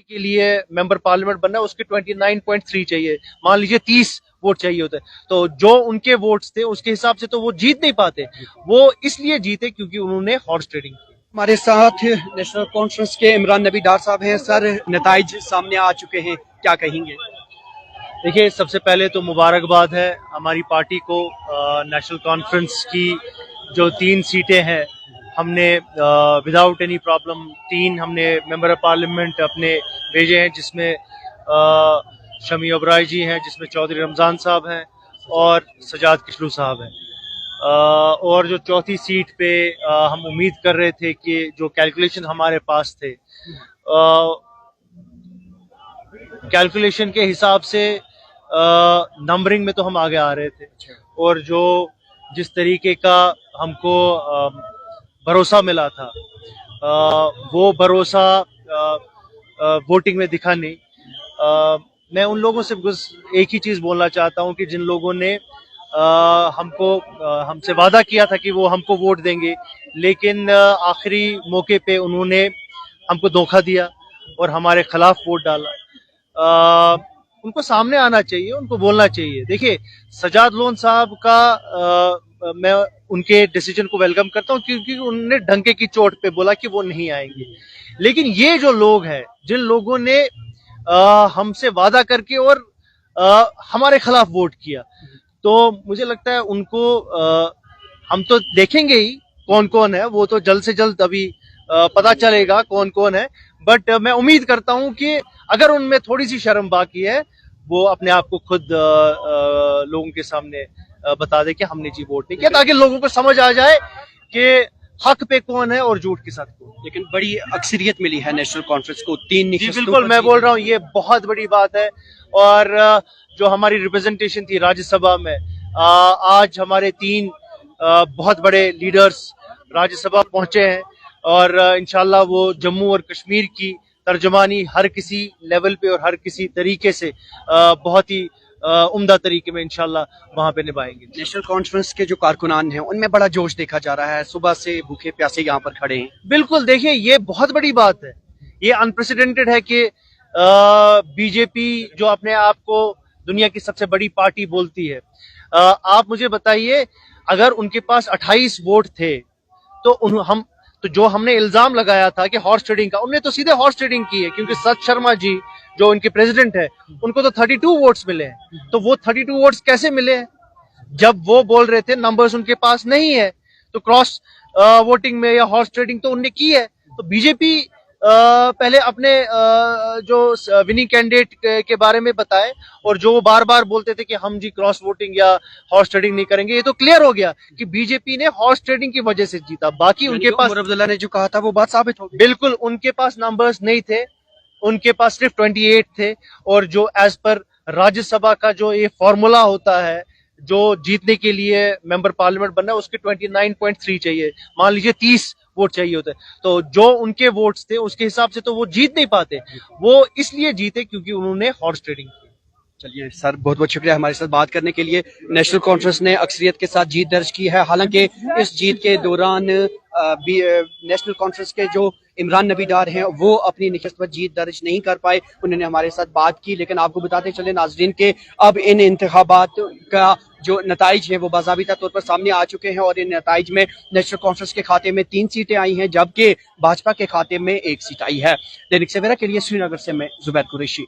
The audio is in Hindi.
के लिए मेंबर पार्लियामेंट बनना है उसके 29.3 चाहिए, मान लीजिए 30 वोट चाहिए होते, तो जो उनके वोट्स थे उसके हिसाब से तो वो जीत नहीं पाते। वो इसलिए जीते क्योंकि उन्होंने हॉर्स ट्रेडिंग की। हमारे साथ नेशनल कॉन्फ्रेंस के इमरान नबी डार साहब हैं। सर, नताइज सामने आ चुके हैं, क्या कहेंगे? देखिए, सबसे पहले तो मुबारकबाद है हमारी पार्टी को। नेशनल कॉन्फ्रेंस की जो 3 सीटें हैं हमने विदाउट एनी प्रॉब्लम 3 हमने मेंबर ऑफ पार्लियामेंट अपने भेजे हैं, जिसमें शमी ओबराय जी हैं, जिसमें चौधरी रमजान साहब हैं और सजाद किशलू साहब हैं। और जो चौथी सीट पे हम उम्मीद कर रहे थे कि जो कैलकुलेशन हमारे पास थे, कैलकुलेशन के हिसाब से नंबरिंग में तो हम आगे आ रहे थे, और जो जिस तरीके का हमको भरोसा मिला था वो भरोसा वोटिंग में दिखा नहीं। मैं उन लोगों से बस एक ही चीज बोलना चाहता हूं कि जिन लोगों ने हमसे वादा किया था कि वो हमको वोट देंगे, लेकिन आखिरी मौके पे उन्होंने हमको धोखा दिया और हमारे खिलाफ वोट डाला। उनको सामने आना चाहिए, उनको बोलना चाहिए। देखिए, सजाद लोन साहब का मैं उनके डिसीजन को वेलकम करता हूं क्योंकि उन्होंने डंके की चोट पे बोला कि वो नहीं आएंगे। लेकिन ये जो लोग हैं, जिन लोगों ने हमसे वादा करके और हमारे खिलाफ वोट किया, तो मुझे लगता है उनको हम तो देखेंगे ही कौन कौन है, वो तो जल्द से जल्द अभी पता चलेगा कौन कौन है। बट मैं उम्मीद करता हूं कि अगर उनमें थोड़ी सी शर्म बाकी है, वो अपने आप को खुद लोगों के सामने बता दे कि हमने जी वोट नहीं किया, ताकि लोगों को समझ आ जाए कि हक पे कौन है और झूठ के साथ कौन। लेकिन बड़ी अक्सरियत मिली है नेशनल कॉन्फ्रेंस को 3 जी बिल्कुल, मैं बोल रहा हूँ ये बहुत बड़ी बात है। और जो हमारी रिप्रेजेंटेशन थी राज्यसभा में, आज हमारे 3 बहुत बड़े लीडर्स राज्यसभा पहुंचे हैं, और इंशाल्लाह वो जम्मू और कश्मीर की तर्जमानी हर किसी लेवल पे और हर किसी तरीके से बहुत ही उम्दा तरीके में इंशाल्लाह वहां पे निभाएंगे। नेशनल कॉन्फ्रेंस के जो कारकुनान हैं उनमें बड़ा जोश देखा जा रहा है, सुबह से भूखे प्यासे यहाँ पर खड़े हैं। बिल्कुल, देखिए ये बहुत बड़ी बात है, ये अनप्रेसिडेंटेड है कि बीजेपी जो अपने आप को दुनिया की सबसे बड़ी पार्टी बोलती है, आप मुझे बताइए, अगर उनके पास 28 वोट थे तो जो हमने इल्जाम लगाया था कि हॉर्स ट्रेडिंग का, उन्होंने तो सीधे हॉर्स ट्रेडिंग की है, क्योंकि सत शर्मा जी जो उनके प्रेसिडेंट है, उनको तो 32 वोट्स मिले हैं। तो वो 32 वोट्स कैसे मिले हैं? जब वो बोल रहे थे नंबर्स उनके पास नहीं है, तो क्रॉस वोटिंग में या हॉर्स ट्रेडिंग तो उनने की है। तो बीजेपी पहले अपने जो विनिंग कैंडिडेट के बारे में बताए, और जो वो बार बार बोलते थे कि हम जी क्रॉस वोटिंग या हॉर्स ट्रेडिंग नहीं करेंगे, ये तो क्लियर हो गया कि बीजेपी ने हॉर्स ट्रेडिंग की वजह से जीता। बाकी उनके पास उमर अब्दुल्ला ने जो कहा था वो बात साबित हो गई। बिल्कुल, उनके पास नंबर्स नहीं थे, उनके पास सिर्फ 28 थे। और जो एज पर राज्यसभा का जो ये फॉर्मूला होता है, जो जीतने के लिए मेंबर पार्लियामेंट बनना है उसके 29.3 चाहिए, मान लीजिए 30 वोट चाहिए होते, तो जो उनके वोट्स थे उसके हिसाब से तो वो जीत नहीं पाते। वो इसलिए जीते क्योंकि उन्होंने हॉर्स ट्रेडिंग की। चलिए सर, बहुत बहुत शुक्रिया हमारे साथ बात करने के लिए। नेशनल कॉन्फ्रेंस ने अक्सरियत के साथ जीत दर्ज की है। हालांकि इस जीत के दौरान नेशनल कॉन्फ्रेंस के जो इमरान नबी डार हैं वो अपनी निशस्त पर जीत दर्ज नहीं कर पाए। उन्होंने हमारे साथ बात की, लेकिन आपको बताते चले नाजरीन के अब इन इंतखाबात का जो नताइज है वो बाज़ाबिता तौर पर सामने आ चुके हैं, और इन नताइज में नेशनल कॉन्फ्रेंस के खाते में 3 सीटें आई हैं, जबकि भाजपा के खाते में 1 सीट आई है। दैनिक सवेरा के लिए श्रीनगर से मैं जुबैर कुरैशी।